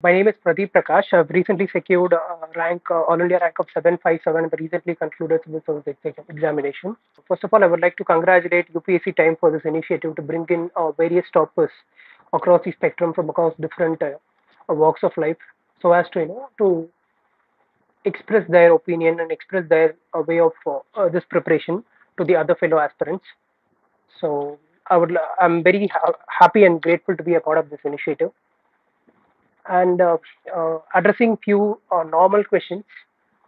My name is Pradeep Prakash. I've recently secured All India rank of 757 in the recently concluded civil service examination. First of all, I would like to congratulate UPSC Time for this initiative to bring in various toppers across the spectrum from across different walks of life, so as to to express their opinion and express their way of this preparation to the other fellow aspirants. So I'm very happy and grateful to be a part of this initiative and addressing few normal questions,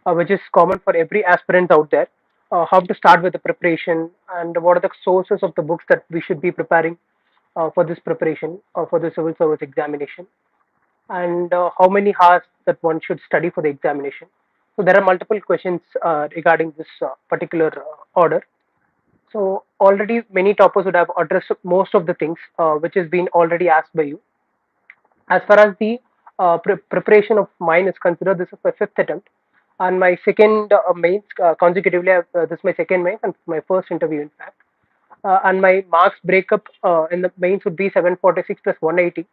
which is common for every aspirant out there. How to start with the preparation and what are the sources of the books that we should be preparing for this preparation for the civil service examination, and how many hours that one should study for the examination. So there are multiple questions regarding this particular order. So already many toppers would have addressed most of the things which has been already asked by you. As far as the preparation of mine is considered, this is my fifth attempt, and my second mains consecutively. This is my second main and my first interview, in fact. And my marks breakup in the mains would be 746 plus 180.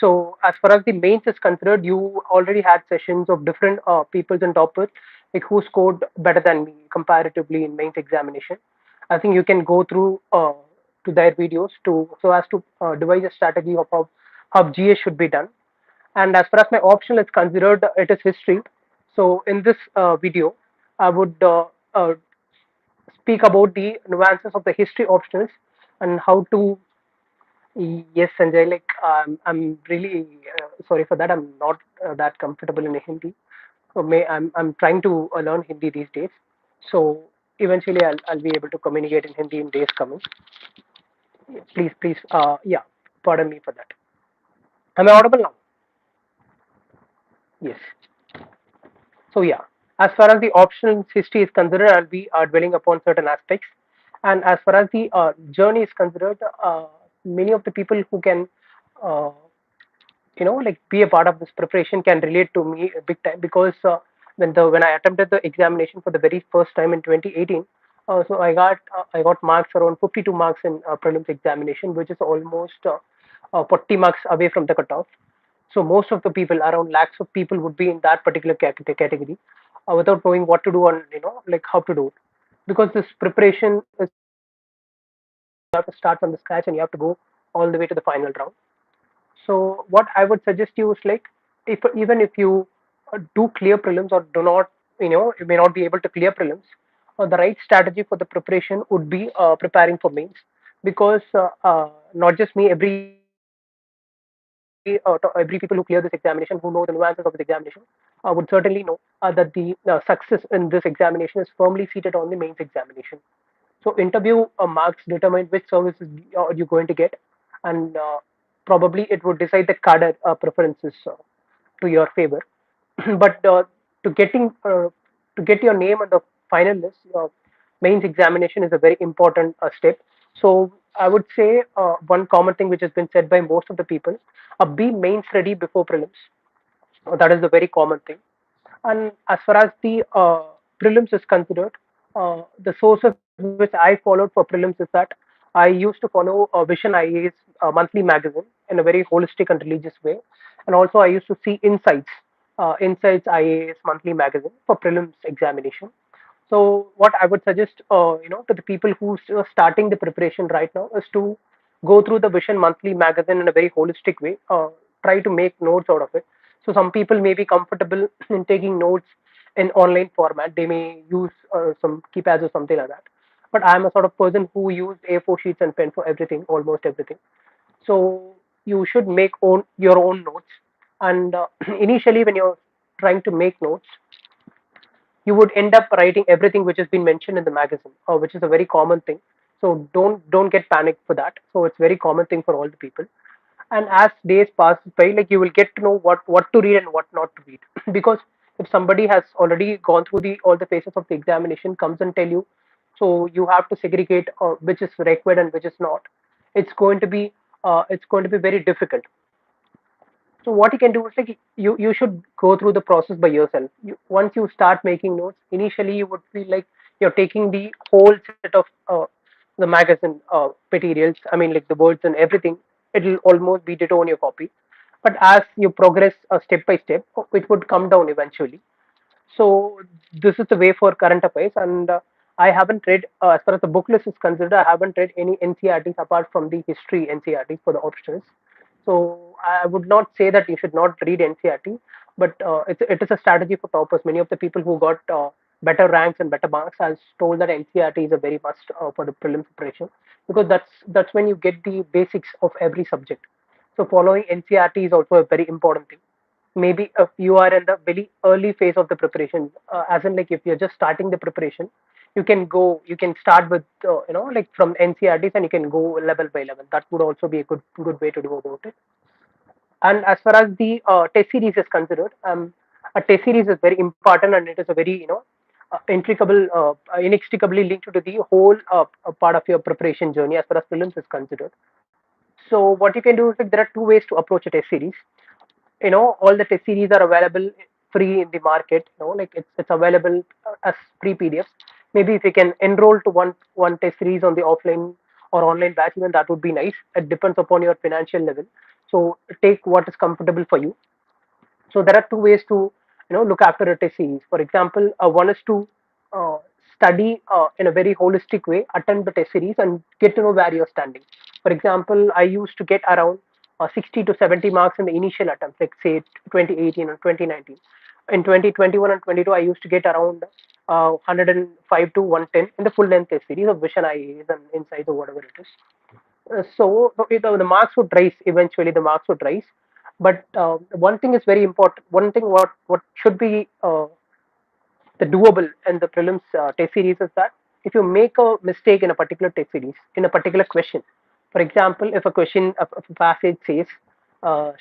So as far as the mains is considered, you already had sessions of different peoples and toppers, like who scored better than me comparatively in mains examination. I think you can go through to their videos to so as to devise a strategy of how GS should be done. And as far as my optional is considered, it is history. So in this video, I would speak about the nuances of the history optionals and how to. Yes, Sanjay. I'm really sorry for that. I'm not that comfortable in Hindi. So I'm trying to learn Hindi these days. So eventually I'll be able to communicate in Hindi in days coming. Please, yeah, pardon me for that. Am I audible now? Yes. So yeah, as far as the optional history is considered, I'll be dwelling upon certain aspects. And as far as the journey is considered, many of the people who can, uh, like be a part of this preparation can relate to me big time because when I attempted the examination for the very first time in 2018, so I got marks around 52 marks in prelims examination, which is almost 40 marks away from the cutoff. So most of the people, around lakhs of people, would be in that particular category, without knowing what to do and like how to do it, because this preparation is you have to start from the scratch and you have to go all the way to the final round. So what I would suggest you is like, if even if you do clear prelims or do not, you may not be able to clear prelims, the right strategy for the preparation would be preparing for mains, because not just me, every people who clear this examination, who know the nuances of this examination, would certainly know that the success in this examination is firmly seated on the mains examination. So interview marks determine which services you're going to get, and probably it would decide the cadre preferences to your favor. But to getting to get your name on the final list, your mains examination is a very important step. So I would say one common thing which has been said by most of the people: be mains ready before prelims. That is the very common thing. And as far as the prelims is considered, the sources which I followed for prelims is that I used to follow Vision IA's monthly magazine in a very holistic and religious way, and also I used to see Insights IA's monthly magazine for prelims examination. So what I would suggest, to the people who are starting the preparation right now is to go through the Vision Monthly magazine in a very holistic way. Try to make notes out of it. So some people may be comfortable in taking notes in online format. They may use some keypads or something like that. But I'm a sort of person who used A4 sheets and pen for everything, almost everything. So you should make your own notes. And initially, when you're trying to make notes, you would end up writing everything which has been mentioned in the magazine, which is a very common thing. So don't get panicked for that. So it's very common thing for all the people. And as days pass by, like you will get to know what to read and what not to read, because if somebody has already gone through the all the phases of the examination, comes and tell you, so you have to segregate which is required and which is not. It's going to be very difficult. So what you can do is like you should go through the process by yourself. Once you start making notes, initially you would feel like you're taking the whole set of the magazine materials. I mean, like the words and everything. It'll almost be ditto on your copy. but as you progress step by step, it would come down eventually. So this is the way for current affairs, and I haven't read, as far as the book list is considered, I haven't read any NCRTs apart from the history NCRT for the options. So I would not say that you should not read NCRT, but it is a strategy for toppers. Many of the people who got better ranks and better marks has told that NCRT is a very must for the prelims preparation, because that's when you get the basics of every subject. So following NCRT is also a very important thing. Maybe if you are in the very early phase of the preparation, as in like if you're just starting the preparation, you can start with like from NCRTs, and you can go level by level. That would also be a good way to do about it. And as far as the test series is considered, a test series is very important, and it is a very inextricably linked to the whole part of your preparation journey as far as prelims is considered. So what you can do is, like, there are two ways to approach a test series. All the test series are available free in the market. Like it's available as free PDFs. Maybe if you can enroll to one test series on the offline or online batch, even that would be nice. It depends upon your financial level. So take what is comfortable for you. So there are two ways to look after a test series. For example, one is to uh, study in a very holistic way, attend the test series, and get to know where you're standing. For example, I used to get around 60 to 70 marks in the initial attempts, like say 2018 and 2019. In 2021 and 22, I used to get around 105 to 110 in the full length test series of vision, IAs, and insights, or whatever it is. The marks would rise eventually. The marks would rise, but one thing is very important. One thing what should be the doable in the prelims test series is that if you make a mistake in a particular test series in a particular question, for example, if a question if a passage says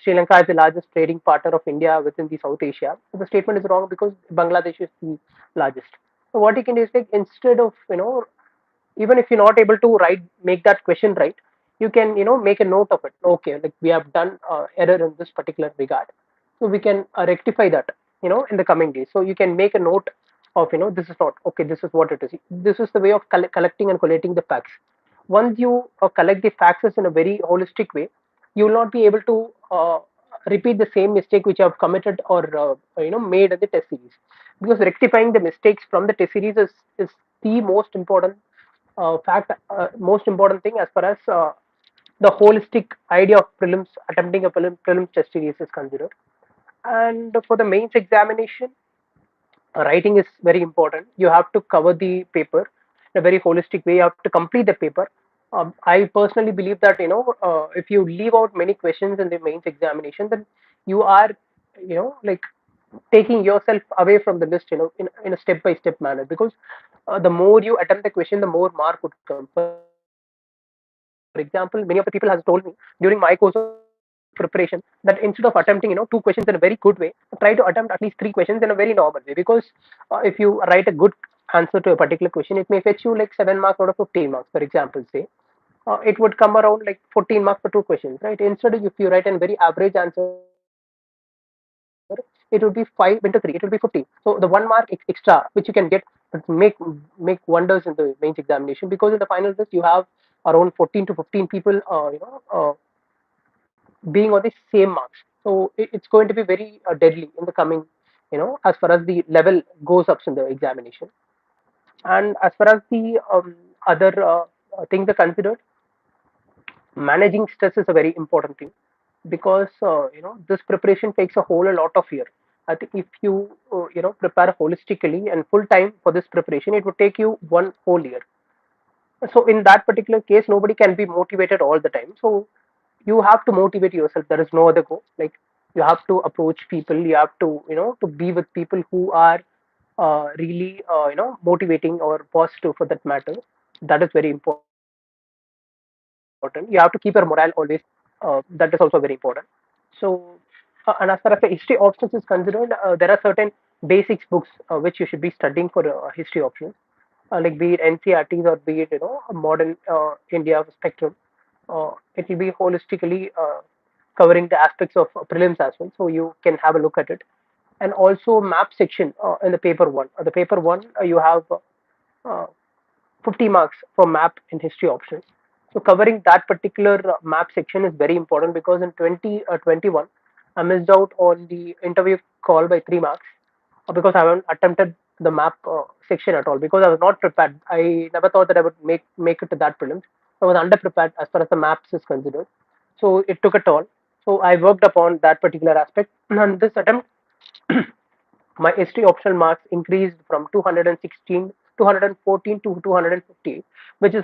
Sri Lanka is the largest trading partner of India within the South Asia, the statement is wrong because Bangladesh is the largest. So what you can do is, like, instead of even if you're not able to write make that question right, you can make a note of it. Okay, like we have done error in this particular regard, so we can rectify that in the coming days. So you can make a note of this is not okay, this is what it is. This is the way of collecting and collating the facts. Once you collect the facts in a very holistic way, you will not be able to repeat the same mistake which you have committed or made in the test series, because rectifying the mistakes from the test series is the most important thing as far as the holistic idea of prelims, attempting a prelims test series is considered. And for the mains examination, writing is very important. You have to cover the paper in a very holistic way. You have to complete the paper. I personally believe that if you leave out many questions in the mains examination, then you are like taking yourself away from the list in a step by step manner, because the more you attempt the question, the more mark would come. For example, many of the people has told me during my course of preparation that instead of attempting two questions in a very good way, try to attempt at least three questions in a very normal way, because if you write a good answer to a particular question, it may fetch you like 7 marks out of 15 marks, for example, say. It would come around like 14 marks for two questions, right? Instead, if you write a very average answer, it would be 5 into 3, it will be 15. So the 1 mark extra which you can get make make wonders in the mains examination, because in the final test you have around 14 to 15 people being on the same marks. So it's going to be very deadly in the coming, as far as the level goes up in the examination. And as far as the other things are considered, managing stress is a very important thing, because this preparation takes a whole lot of year. I think if you prepare holistically and full time for this preparation, it would take you one whole year. So in that particular case, nobody can be motivated all the time. So you have to motivate yourself. There is no other go. Like, you have to approach people. You have to to be with people who are really motivating or positive for that matter. That is very important. You have to keep your morale always that is also very important. So and as far as the history options is considered, there are certain basics books which you should be studying for history options, like be it NCRTs or be it a modern India spectrum. It will be holistically covering the aspects of prelims as well, so you can have a look at it. And also map section in the paper one. The paper one, you have uh, 50 marks for map in history options. So covering that particular map section is very important, because in 2021 I missed out on the interview call by 3 marks because I haven't attempted the map section at all because I was not prepared. I never thought that I would make it to that prelims. I was underprepared as far as the maps is considered. So it took a toll. So I worked upon that particular aspect. And this attempt, my history optional marks increased from 216, 214 to 250, which is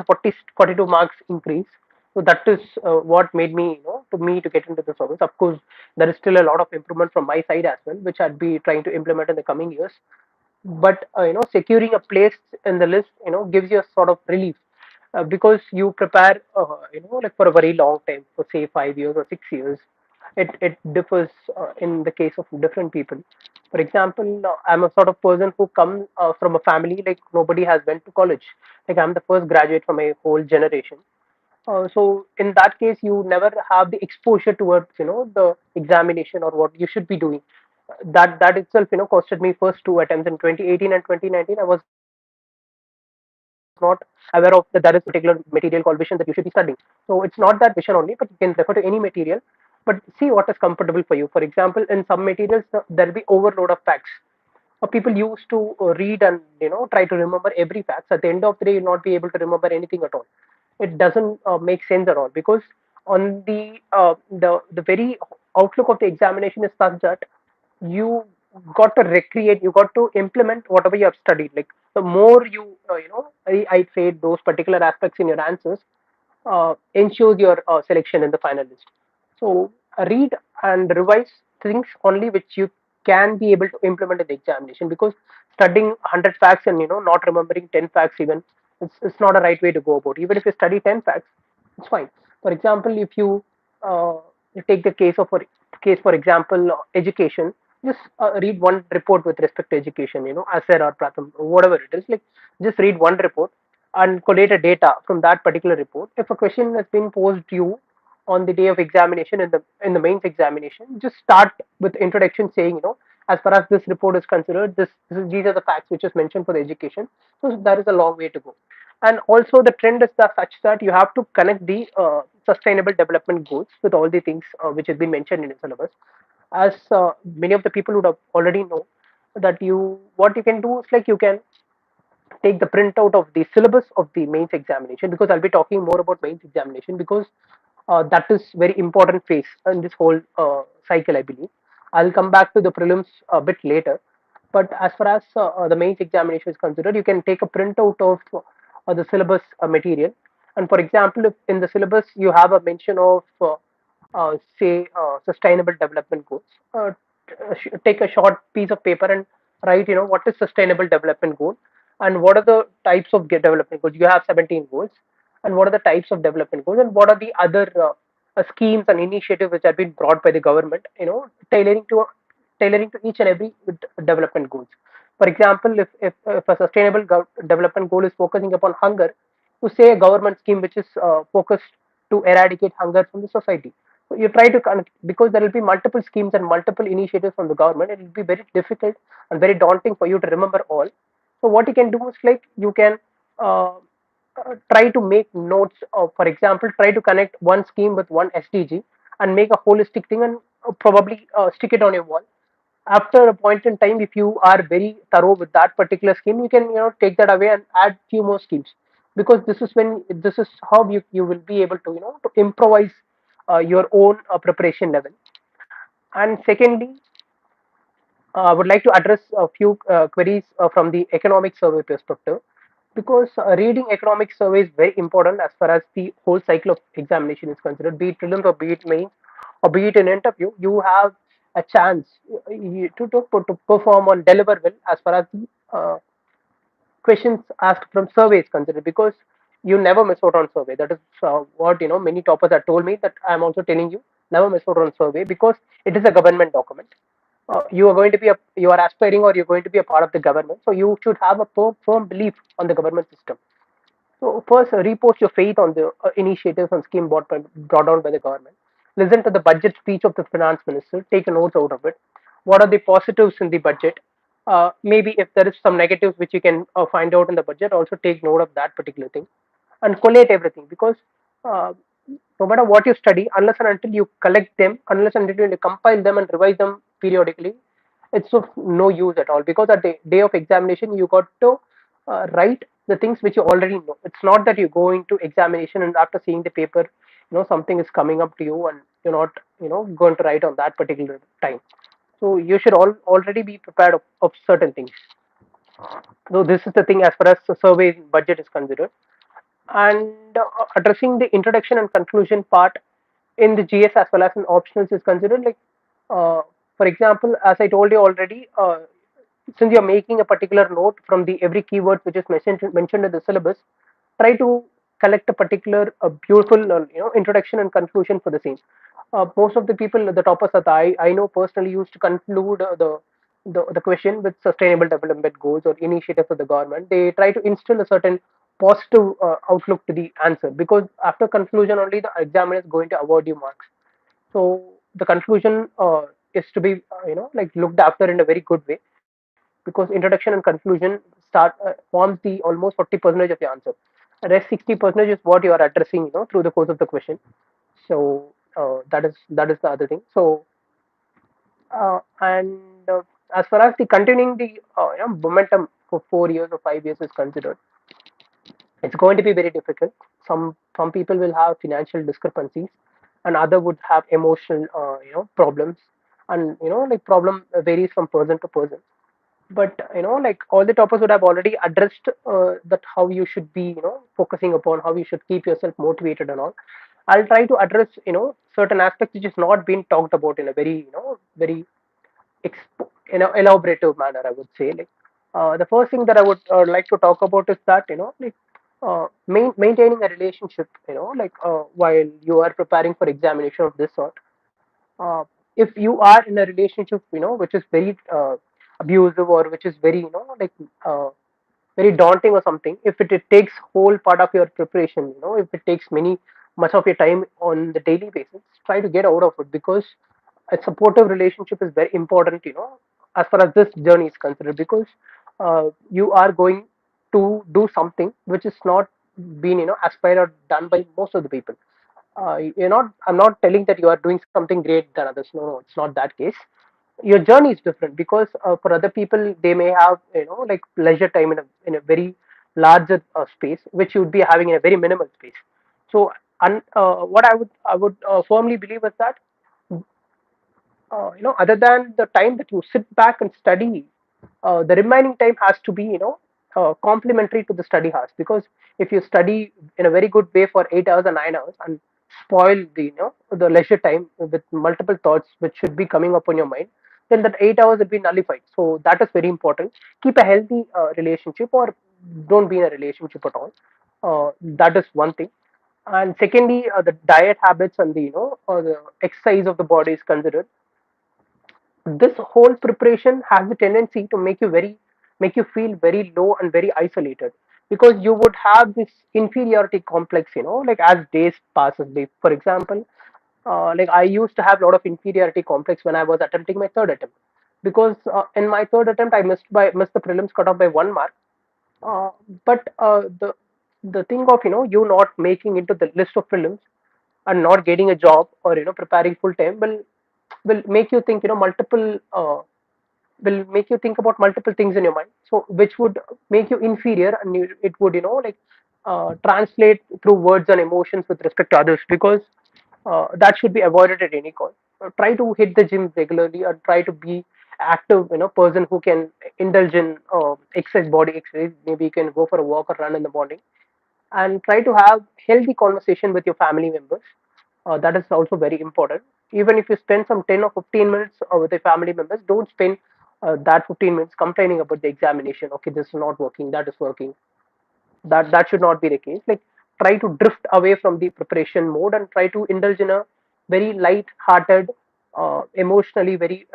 42 marks increase. So that is what made me, to me to get into the service. Of course, there is still a lot of improvement from my side as well, which I'd be trying to implement in the coming years. But securing a place in the list, gives you a sort of relief because you prepare, like for a very long time, for say 5 years or 6 years. It differs in the case of different people. For example, I'm a sort of person who come from a family like nobody has went to college. Like I'm the first graduate from a whole generation. So in that case, you never have the exposure towards the examination or what you should be doing. That itself costed me first two attempts in 2018 and 2019. I was not aware of that there is particular material called vision that you should be studying. So it's not that vision only, but you can refer to any material. But see what is comfortable for you. For example, in some materials there'll be overload of facts. People used to read and try to remember every fact. At the end of the day, you'll not be able to remember anything at all. It doesn't make sense at all because on the very outlook of the examination is such that you got to recreate, you got to implement whatever you have studied. Like the more you I'd say those particular aspects in your answers ensures your selection in the final list. So read and revise things only which you can be able to implement in the examination because studying 100 facts and not remembering 10 facts even, it's not a right way to go about. Even if you study 10 facts, it's fine. For example, if uh, you take the case for example education, just read one report with respect to education, Asser or Pratham, whatever it is. Like just read one report and collate a data from that particular report. If a question has been posed to you on the day of examination in the mains examination, just start with introduction saying, as far as this report is considered, these are the facts which is mentioned for the education. So that is a long way to go. And also the trend is that such that you have to connect the sustainable development goals with all the things which has been mentioned in the syllabus. As many of the people would have already know that you what you can do is like you can take the printout of the syllabus of the mains examination because I'll be talking more about mains examination because that is very important phase in this whole cycle, I believe. I'll come back to the prelims a bit later, but as far as the mains examination is considered, you can take a printout of the syllabus material. And for example, if in the syllabus you have a mention of say sustainable development goals, take a short piece of paper and write, what is sustainable development goal and what are the types of development goals. You have 17 goals, and what are the types of development goals and what are the other schemes and initiatives which have been brought by the government, tailoring to each and every development goals. For example, if a sustainable development goal is focusing upon hunger, to say a government scheme which is focused to eradicate hunger from the society. So you try to connect because there will be multiple schemes and multiple initiatives from the government. It will be very difficult and very daunting for you to remember all. So what you can do is like you can try to make notes. For example, try to connect one scheme with one SDG and make a holistic thing and probably stick it on your wall. After a point in time, if you are very thorough with that particular scheme, you can take that away and add few more schemes because this is how you will be able to to improvise your own preparation level. And secondly, I would like to address a few queries from the economic survey perspective because reading economic survey is very important as far as the whole cycle of examination is considered, be it prelims or be it mains or be it an interview. You have a chance to perform or deliver well as far as the questions asked from survey is considered because you never miss out on survey. That is what many toppers have told me, that I'm also telling you, never miss out on survey because it is a government document. You are going to be you are aspiring or you're going to be a part of the government, so you should have a firm belief on the government system. So first, repost your faith on the initiatives and scheme brought down by the government. Listen to the budget speech of the finance minister. Take notes out of it. What are the positives in the budget? Maybe if there is some negatives which you can find out in the budget, also take note of that particular thing and collate everything because uh, No matter what you study, unless and until you collect them, unless and until you compile them and revise them periodically, it's of no use at all. Because at the day of examination, you got to write the things which you already know. It's not that you go into examination and after seeing the paper, something is coming up to you and you're not, going to write on that particular time. So you should already be prepared of certain things. So this is the thing as far as the survey budget is considered. And addressing the introduction and conclusion part in the GS as well as in optionals is considered like, for example, as I told you already, since you're making a particular note from the every keyword which is mentioned in the syllabus, try to collect a particular beautiful introduction and conclusion for the same. Most of the people, the toppers that I know personally, used to conclude the question with sustainable development goals or initiatives of the government. They try to instill a certain positive outlook to the answer, because after conclusion only the examiner is going to award you marks. So the conclusion is to be like looked after in a very good way, because introduction and conclusion start forms the almost 40% of the answer. The rest 60% is what you are addressing through the course of the question. So that is the other thing. So and as far as the continuing the momentum for 4 years or 5 years is considered, it's going to be very difficult. Some people will have financial discrepancies, and other would have emotional problems, and like problem varies from person to person. But like all the toppers would have already addressed that how you should be focusing upon, how you should keep yourself motivated and all. I'll try to address certain aspects which is not being talked about in a very very elaborative manner, I would say. Like the first thing that I would like to talk about is that like maintaining a relationship, like while you are preparing for examination of this sort. uh, if you are in a relationship which is very abusive, or which is very like very daunting or something, if it takes whole part of your preparation, if it takes many much of your time on the daily basis, try to get out of it, because a supportive relationship is very important as far as this journey is considered, because you are going to do something which is not been aspired or done by most of the people. I'm not telling that you are doing something great than others. No, no, it's not that case. Your journey is different, because for other people they may have like leisure time in a very larger space, which you would be having in a very minimal space. So what I would firmly believe is that other than the time that you sit back and study, the remaining time has to be, complementary to the study hours. Because if you study in a very good way for 8 hours or 9 hours and spoil the leisure time with multiple thoughts which should be coming up on your mind, then that 8 hours will be nullified. So that is very important. Keep a healthy relationship, or don't be in a relationship at all. That is one thing. And secondly, the diet habits and the the exercise of the body is considered. This whole preparation has a tendency to make you feel very low and very isolated, because you would have this inferiority complex, like as days passes by. For example, like I used to have a lot of inferiority complex when I was attempting my third attempt, because in my third attempt I missed the prelims cut off by 1 mark. But the thing of you not making into the list of prelims and not getting a job, or preparing full time, will make you think multiple will make you think about multiple things in your mind, so which would make you inferior, and it would like translate through words and emotions with respect to others, because that should be avoided at any cost. Try to hit the gym regularly, or try to be active person who can indulge in exercise, body exercise. Maybe you can go for a walk or run in the morning, and try to have healthy conversation with your family members. That is also very important. Even if you spend some 10 or 15 minutes with your family members, don't spend that 15 minutes complaining about the examination. Okay, this is not working, that is working. That should not be the case. Like, try to drift away from the preparation mode and try to indulge in a very light-hearted, emotionally very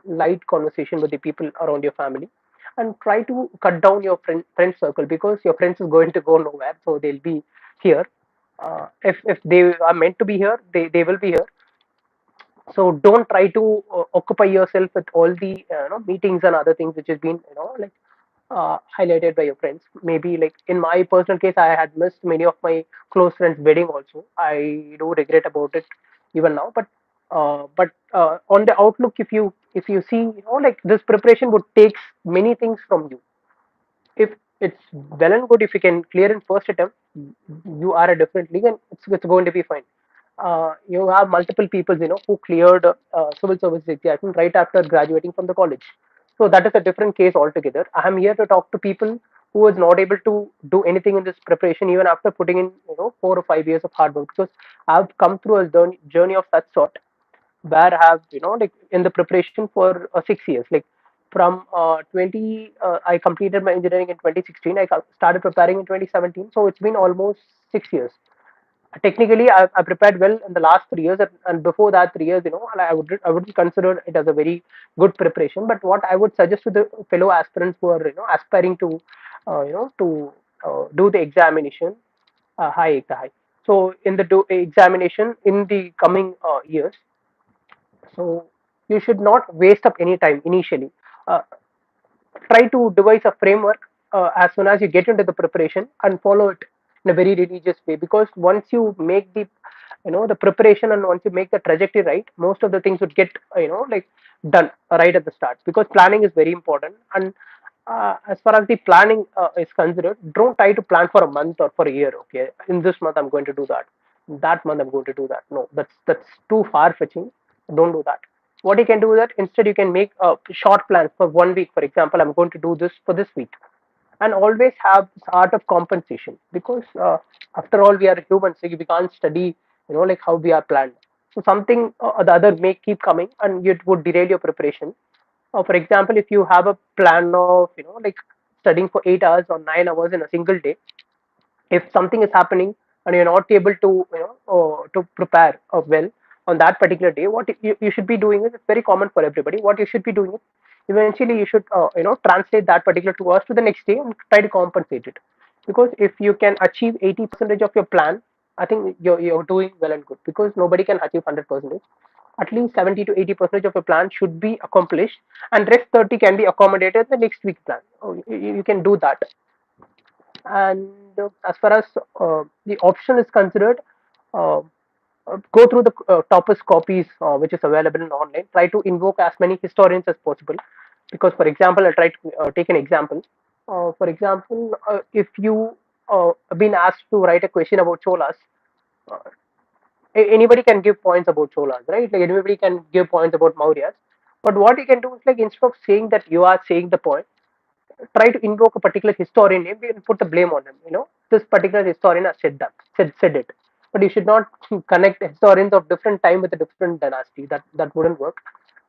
light conversation with the people around your family, and try to cut down your friend circle, because your friends is going to go nowhere, so they'll be here. If they are meant to be here, they will be here. So don't try to occupy yourself with all the meetings and other things which has been like highlighted by your friends. Maybe like in my personal case, I had missed many of my close friends' wedding also. I do regret about it even now. But on the outlook, if you see, like this preparation would takes many things from you. If it's well and good, if you can clear in first attempt, you are a different league, and it's going to be fine. You have multiple people, who cleared civil service exam right after graduating from the college. So that is a different case altogether. I am here to talk to people who was not able to do anything in this preparation even after putting in 4 or 5 years of hard work, because I've come through a journey of such sort where I have like in the preparation for 6 years, like from I completed my engineering in 2016. I started preparing in 2017, so it's been almost 6 years. Technically, I prepared well in the last 3 years, and before that 3 years, I wouldn't consider it as a very good preparation. But what I would suggest to the fellow aspirants who are aspiring to do the examination, hi. So in the examination in the coming years, so you should not waste up any time initially. Uh, Try to devise a framework as soon as you get into the preparation and follow it in a very religious way, because once you make the preparation, and once you make the trajectory right, most of the things would get like done right at the start, because planning is very important. And as far as the planning is considered, don't try to plan for a month or for a year. Okay, in this month I'm going to do that month I'm going to do that. No, that's too far fetching. Don't do that. What you can do is that instead you can make short plans for 1 week. For example, I'm going to do this for this week, and always have this art of compensation, because after all we are humans, so we can't study like how we are planned. So something or the other may keep coming, and it would derail your preparation. For example, if you have a plan of like studying for 8 hours or 9 hours in a single day, if something is happening and you're not able to to prepare well on that particular day, what you should be doing is, it's very common for everybody. What you should be doing is, eventually you should translate that particular 2 hours to the next day and try to compensate it. Because if you can achieve 80% of your plan, I think you're doing well and good, because nobody can achieve 100%. At least 70 to 80% of your plan should be accomplished, and rest 30 can be accommodated in the next week plan. You can do that. And as far as the option is considered, uh, go through the toppest copies which is available in online. Try to invoke as many historians as possible, because for example, I'll try to take an example. For example, if you have been asked to write a question about cholas, uh, anybody can give points about cholas, right? Like anybody can give points about mauryas. But what you can do is, like, instead of saying that you are saying the point, try to invoke a particular historian name and put the blame on him. This particular historian has said it. But you should not connect historians of different time with a different dynasty. That wouldn't work.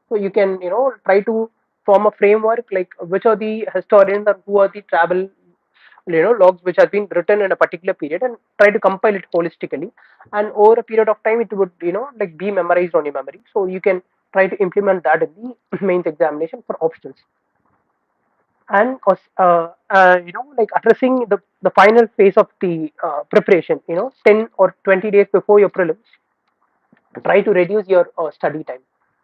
So you can try to form a framework, like which are the historians or who are the travel logs which have been written in a particular period, and try to compile it holistically. And over a period of time, it would like be memorized on your memory. So you can try to implement that in the mains examination for options. And like addressing the final phase of the preparation, 10 or 20 days before your prelims, try to reduce your study time.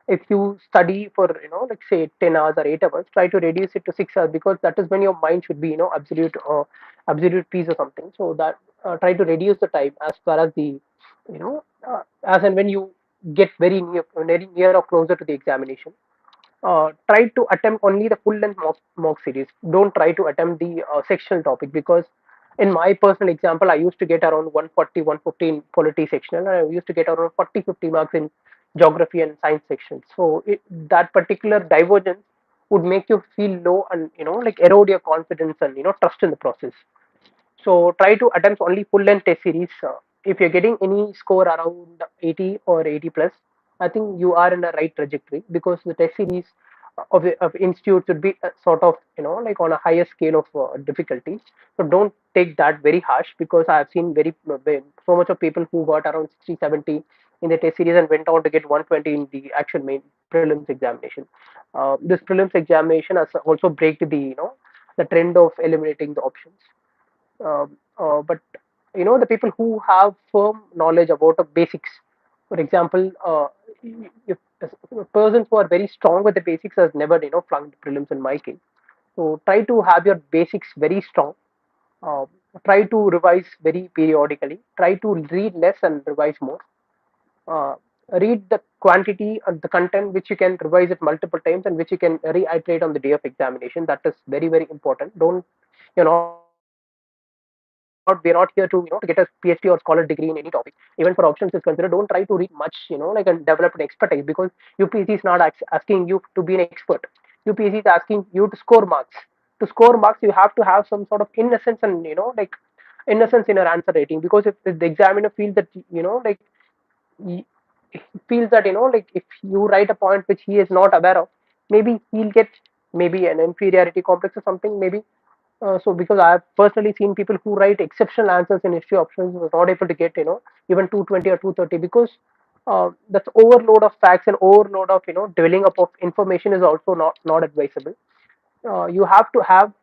If you study for like say 10 hours or 8 hours, try to reduce it to 6 hours, because that is when your mind should be absolute peace or something. So that try to reduce the time as far as the as and when you get very near or closer to the examination. Try to attempt only the full length mock series. Don't try to attempt the sectional topic, because in my personal example, I used to get around 140, 150 in polity sectional, and I used to get around 40, 50 marks in geography and science section. So that particular divergence would make you feel low, and like erode your confidence and trust in the process. So try to attempt only full length test series. If you're getting any score around 80 or 80 plus, I think you are in the right trajectory, because the test series of institute should be sort of like on a higher scale of difficulty. So don't take that very harsh, because I have seen so much of people who got around 60, 70 in the test series and went on to get 120 in the actual main prelims examination. This prelims examination has also break the the trend of eliminating the options. But the people who have firm knowledge about the basics, for example, if persons who are very strong with the basics has never flunked prelims in my case. So try to have your basics very strong. Uh, Try to revise very periodically. Try to read less and revise more. uh, Read the quantity and the content which you can revise it multiple times and which you can reiterate on the day of examination. That is very, very important. Don't, you're not, we're not here to, to get a PhD or scholar degree in any topic. Even for options is considered, don't try to read much, like, and develop an expertise, because UPSC is not asking you to be an expert. UPSC is asking you to score marks. To score marks, you have to have some sort of innocence and, like, innocence in your answer rating. Because if the examiner feels that, like, he feels that, like, if you write a point which he is not aware of, maybe he'll get maybe an inferiority complex or something, maybe. So because I have personally seen people who write exceptional answers in history options was not able to get, even 220 or 230, because that overload of facts and overload of, dwelling up of information is also not advisable. You have to have,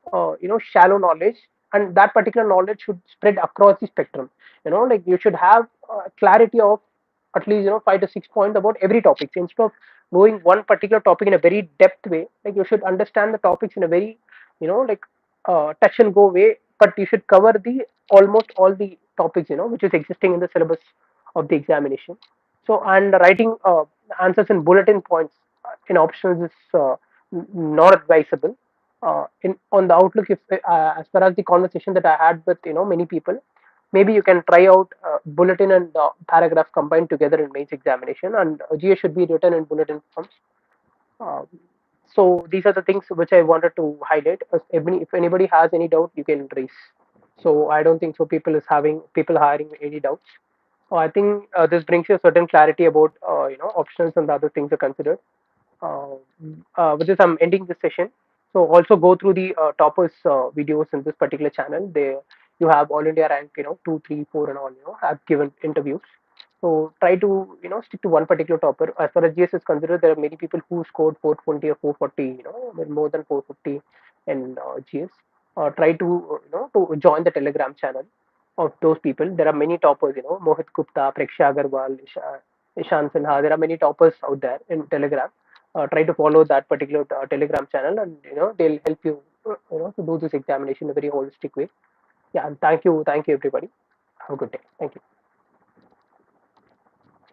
shallow knowledge, and that particular knowledge should spread across the spectrum. Like, you should have clarity of at least, 5 to 6 points about every topic. So instead of knowing one particular topic in a very depth way, like, you should understand the topics in a very, like, touch and go way, but you should cover the almost all the topics, which is existing in the syllabus of the examination. So, and writing answers in bulletin points in options is not advisable. In on the outlook, if as far as the conversation that I had with, many people, maybe you can try out bulletin and paragraph combined together in mains examination, and GS should be written in bulletin forms. Um, so these are the things which I wanted to highlight. If anybody has any doubt, you can raise. So I don't think so. People hiring any doubts. I think this brings you a certain clarity about, options and the other things are considered. Uh, with this, I'm ending this session. So also go through the toppers videos in this particular channel. They You have all India rank, 2, 3, 4, and all. Have given interviews. So try to, stick to one particular topper. As far as GS is considered, there are many people who scored 420 or 440, with more than 450 in GS. Try to, to join the Telegram channel of those people. There are many toppers, Mohit Gupta, Preksha Agarwal, Ishan Sinha. There are many toppers out there in Telegram. Try to follow that particular Telegram channel, and they'll help you, to do this examination in a very holistic way. Yeah, and thank you everybody. Have a good day. Thank you.